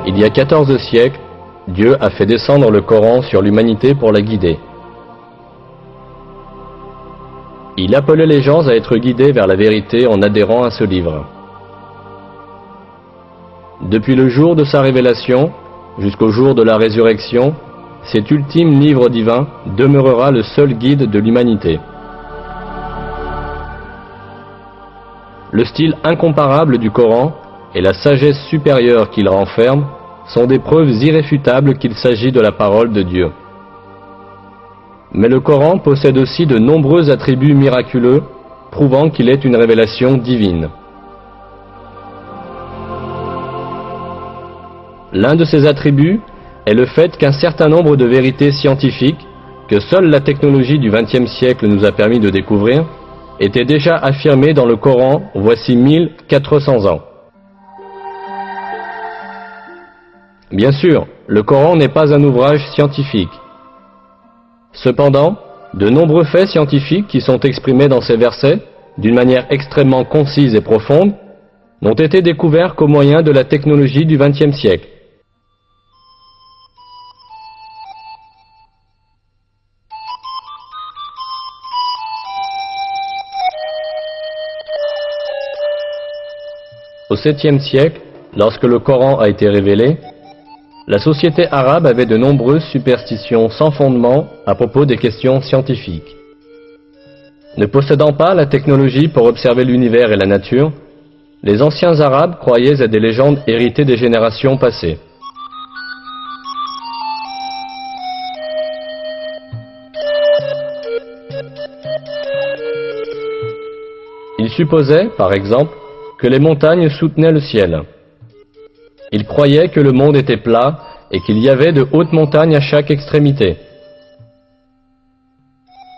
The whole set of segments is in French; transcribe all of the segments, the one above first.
Il y a 14 siècles, Dieu a fait descendre le Coran sur l'humanité pour la guider. Il appelait les gens à être guidés vers la vérité en adhérant à ce livre. Depuis le jour de sa révélation jusqu'au jour de la résurrection, cet ultime livre divin demeurera le seul guide de l'humanité. Le style incomparable du Coran et la sagesse supérieure qu'il renferme sont des preuves irréfutables qu'il s'agit de la parole de Dieu. Mais le Coran possède aussi de nombreux attributs miraculeux, prouvant qu'il est une révélation divine. L'un de ces attributs est le fait qu'un certain nombre de vérités scientifiques, que seule la technologie du XXe siècle nous a permis de découvrir, étaient déjà affirmées dans le Coran voici 1400 ans. Bien sûr, le Coran n'est pas un ouvrage scientifique. Cependant, de nombreux faits scientifiques qui sont exprimés dans ces versets, d'une manière extrêmement concise et profonde, n'ont été découverts qu'au moyen de la technologie du XXe siècle. Au 7e siècle, lorsque le Coran a été révélé, la société arabe avait de nombreuses superstitions sans fondement à propos des questions scientifiques. Ne possédant pas la technologie pour observer l'univers et la nature, les anciens arabes croyaient à des légendes héritées des générations passées. Ils supposaient, par exemple, que les montagnes soutenaient le ciel. Ils croyaient que le monde était plat et qu'il y avait de hautes montagnes à chaque extrémité.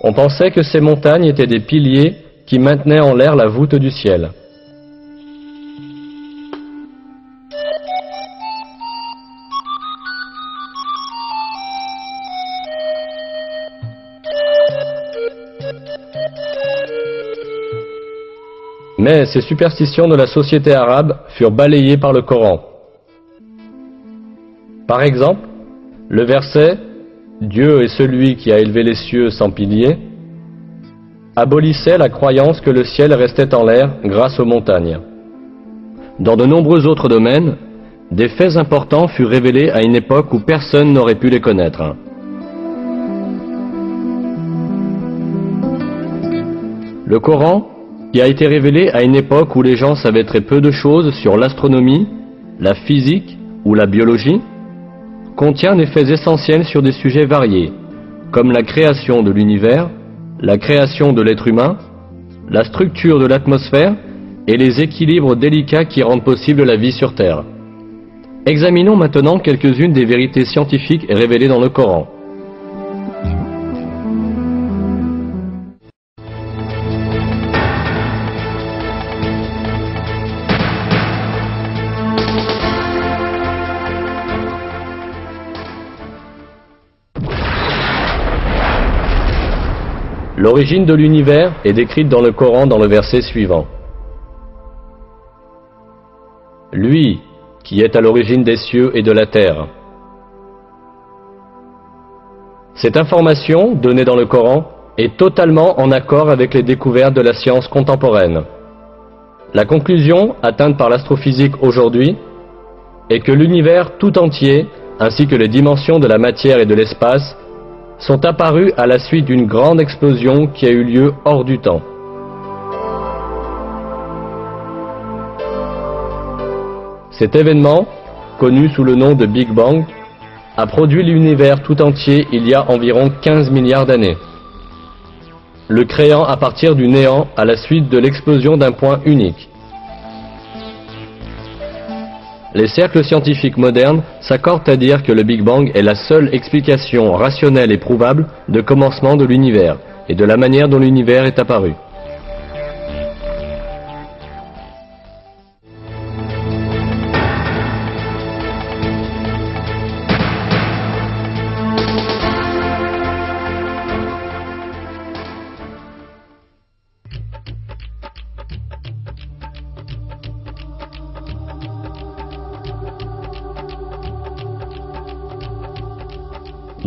On pensait que ces montagnes étaient des piliers qui maintenaient en l'air la voûte du ciel. Mais ces superstitions de la société arabe furent balayées par le Coran. Par exemple, le verset « Dieu est celui qui a élevé les cieux sans piliers » abolissait la croyance que le ciel restait en l'air grâce aux montagnes. Dans de nombreux autres domaines, des faits importants furent révélés à une époque où personne n'aurait pu les connaître. Le Coran, qui a été révélé à une époque où les gens savaient très peu de choses sur l'astronomie, la physique ou la biologie, contient des faits essentiels sur des sujets variés, comme la création de l'univers, la création de l'être humain, la structure de l'atmosphère et les équilibres délicats qui rendent possible la vie sur Terre. Examinons maintenant quelques-unes des vérités scientifiques révélées dans le Coran. L'origine de l'univers est décrite dans le Coran dans le verset suivant. Lui, qui est à l'origine des cieux et de la terre. Cette information, donnée dans le Coran, est totalement en accord avec les découvertes de la science contemporaine. La conclusion, atteinte par l'astrophysique aujourd'hui, est que l'univers tout entier, ainsi que les dimensions de la matière et de l'espace, sont apparus à la suite d'une grande explosion qui a eu lieu hors du temps. Cet événement, connu sous le nom de Big Bang, a produit l'univers tout entier il y a environ 15 milliards d'années, le créant à partir du néant à la suite de l'explosion d'un point unique. Les cercles scientifiques modernes s'accordent à dire que le Big Bang est la seule explication rationnelle et prouvable de commencement de l'univers et de la manière dont l'univers est apparu.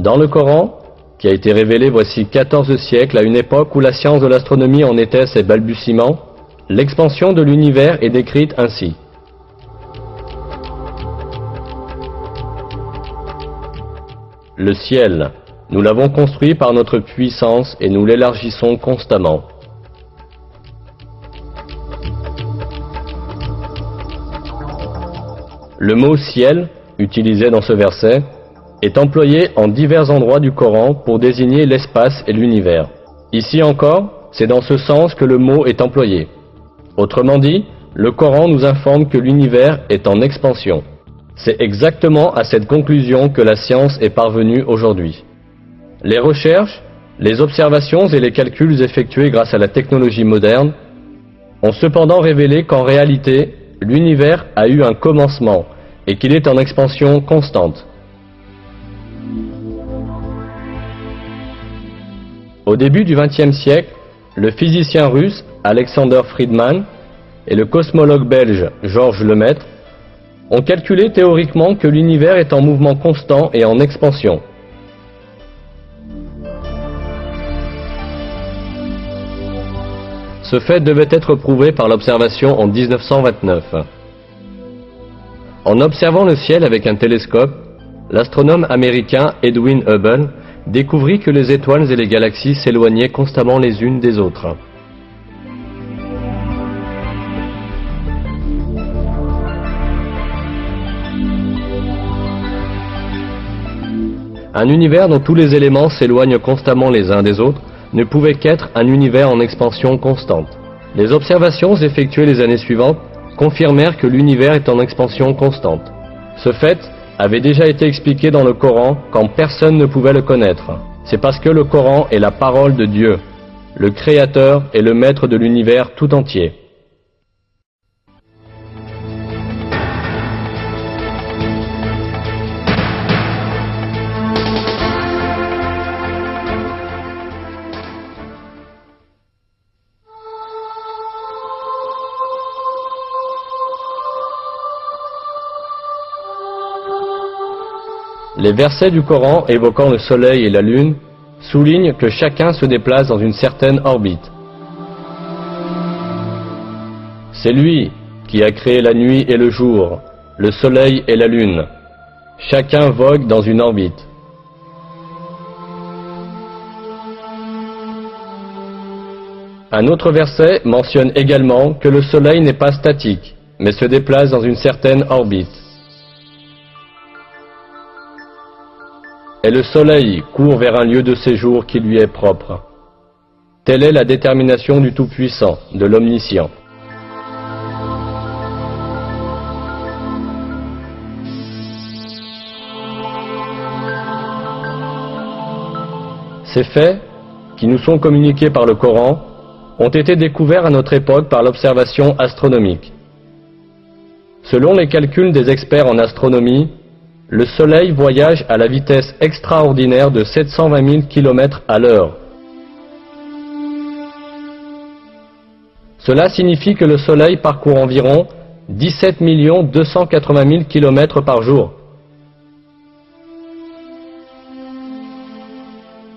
Dans le Coran, qui a été révélé voici 14 siècles à une époque où la science de l'astronomie en était à ses balbutiements, l'expansion de l'univers est décrite ainsi. Le ciel, nous l'avons construit par notre puissance et nous l'élargissons constamment. Le mot ciel, utilisé dans ce verset, est employé en divers endroits du Coran pour désigner l'espace et l'univers. Ici encore, c'est dans ce sens que le mot est employé. Autrement dit, le Coran nous informe que l'univers est en expansion. C'est exactement à cette conclusion que la science est parvenue aujourd'hui. Les recherches, les observations et les calculs effectués grâce à la technologie moderne ont cependant révélé qu'en réalité, l'univers a eu un commencement et qu'il est en expansion constante. Au début du XXe siècle, le physicien russe Alexander Friedmann et le cosmologue belge Georges Lemaître ont calculé théoriquement que l'univers est en mouvement constant et en expansion. Ce fait devait être prouvé par l'observation en 1929. En observant le ciel avec un télescope, l'astronome américain Edwin Hubble découvrit que les étoiles et les galaxies s'éloignaient constamment les unes des autres. Un univers dont tous les éléments s'éloignent constamment les uns des autres ne pouvait qu'être un univers en expansion constante. Les observations effectuées les années suivantes confirmèrent que l'univers est en expansion constante. Ce fait avait déjà été expliqué dans le Coran quand personne ne pouvait le connaître. C'est parce que le Coran est la parole de Dieu, le Créateur et le Maître de l'univers tout entier. Les versets du Coran évoquant le soleil et la lune soulignent que chacun se déplace dans une certaine orbite. C'est lui qui a créé la nuit et le jour, le soleil et la lune. Chacun vogue dans une orbite. Un autre verset mentionne également que le soleil n'est pas statique, mais se déplace dans une certaine orbite. Et le soleil court vers un lieu de séjour qui lui est propre. Telle est la détermination du Tout-Puissant, de l'Omniscient. Ces faits, qui nous sont communiqués par le Coran, ont été découverts à notre époque par l'observation astronomique. Selon les calculs des experts en astronomie, le Soleil voyage à la vitesse extraordinaire de 720 000 km à l'heure. Cela signifie que le Soleil parcourt environ 17 280 000 km par jour.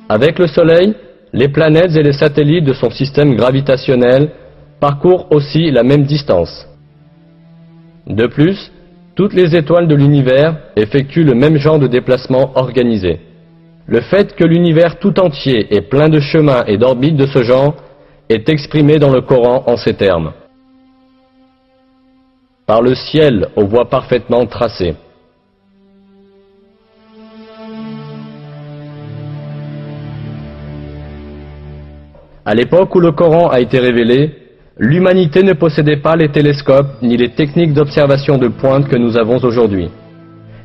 Avec le Soleil, les planètes et les satellites de son système gravitationnel parcourent aussi la même distance. De plus, toutes les étoiles de l'univers effectuent le même genre de déplacement organisé. Le fait que l'univers tout entier est plein de chemins et d'orbites de ce genre est exprimé dans le Coran en ces termes. Par le ciel aux voies parfaitement tracées. À l'époque où le Coran a été révélé, l'humanité ne possédait pas les télescopes ni les techniques d'observation de pointe que nous avons aujourd'hui,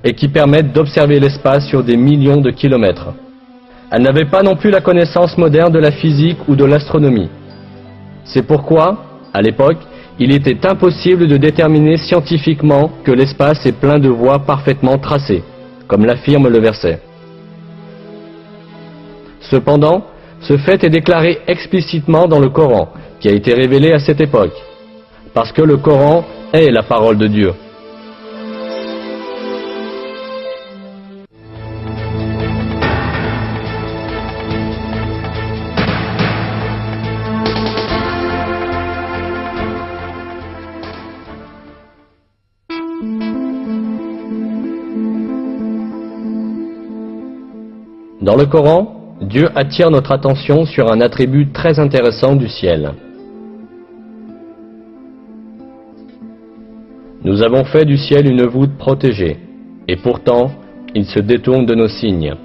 et qui permettent d'observer l'espace sur des millions de kilomètres. Elle n'avait pas non plus la connaissance moderne de la physique ou de l'astronomie. C'est pourquoi, à l'époque, il était impossible de déterminer scientifiquement que l'espace est plein de voies parfaitement tracées, comme l'affirme le verset. Cependant, ce fait est déclaré explicitement dans le Coran, qui a été révélé à cette époque, parce que le Coran est la parole de Dieu. Dans le Coran, Dieu attire notre attention sur un attribut très intéressant du ciel. Nous avons fait du ciel une voûte protégée, et pourtant, il se détourne de nos signes.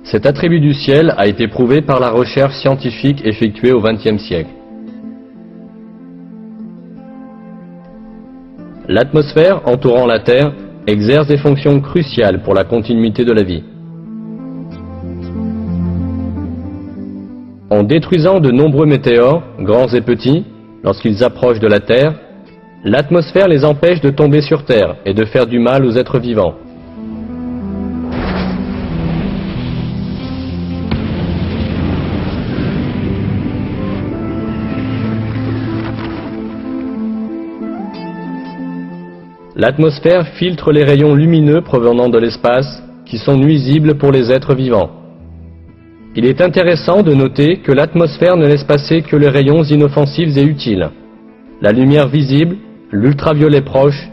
Cet attribut du ciel a été prouvé par la recherche scientifique effectuée au XXe siècle. L'atmosphère entourant la Terre exerce des fonctions cruciales pour la continuité de la vie. En détruisant de nombreux météores, grands et petits, lorsqu'ils approchent de la Terre, l'atmosphère les empêche de tomber sur Terre et de faire du mal aux êtres vivants. L'atmosphère filtre les rayons lumineux provenant de l'espace qui sont nuisibles pour les êtres vivants. Il est intéressant de noter que l'atmosphère ne laisse passer que les rayons inoffensifs et utiles, la lumière visible, l'ultraviolet proche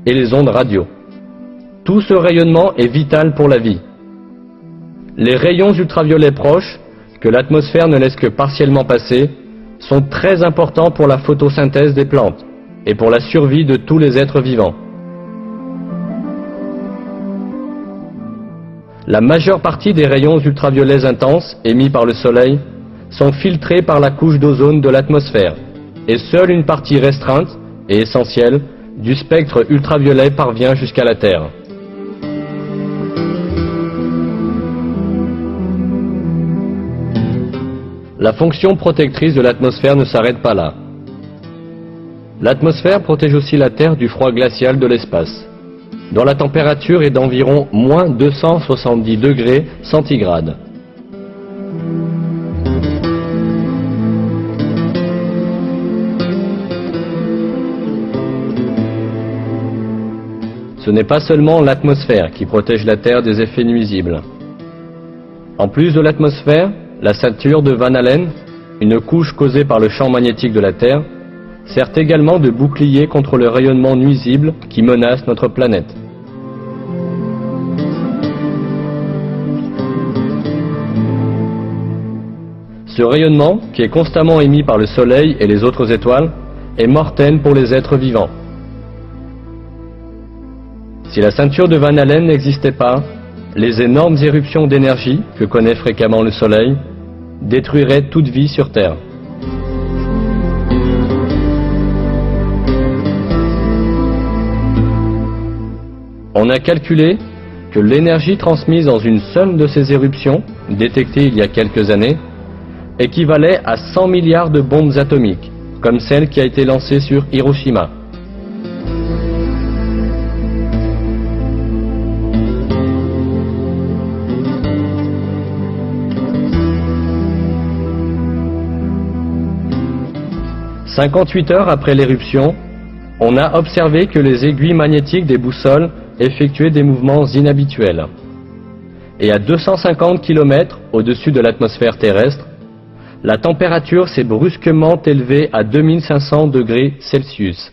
et les ondes radio. Tout ce rayonnement est vital pour la vie. Les rayons ultraviolets proches, que l'atmosphère ne laisse que partiellement passer, sont très importants pour la photosynthèse des plantes et pour la survie de tous les êtres vivants. La majeure partie des rayons ultraviolets intenses émis par le Soleil sont filtrés par la couche d'ozone de l'atmosphère, et seule une partie restreinte et essentielle du spectre ultraviolet parvient jusqu'à la Terre. La fonction protectrice de l'atmosphère ne s'arrête pas là. L'atmosphère protège aussi la Terre du froid glacial de l'espace, dont la température est d'environ moins 270 degrés centigrades. Ce n'est pas seulement l'atmosphère qui protège la Terre des effets nuisibles. En plus de l'atmosphère, la ceinture de Van Allen, une couche causée par le champ magnétique de la Terre, sert également de bouclier contre le rayonnement nuisible qui menace notre planète. Ce rayonnement, qui est constamment émis par le Soleil et les autres étoiles, est mortel pour les êtres vivants. Si la ceinture de Van Allen n'existait pas, les énormes éruptions d'énergie que connaît fréquemment le Soleil détruiraient toute vie sur Terre. On a calculé que l'énergie transmise dans une seule de ces éruptions, détectée il y a quelques années, équivalait à 100 milliards de bombes atomiques, comme celle qui a été lancée sur Hiroshima. « 58 heures après l'éruption, on a observé que les aiguilles magnétiques des boussoles effectuaient des mouvements inhabituels. Et à 250 km au-dessus de l'atmosphère terrestre, la température s'est brusquement élevée à 2500 degrés Celsius.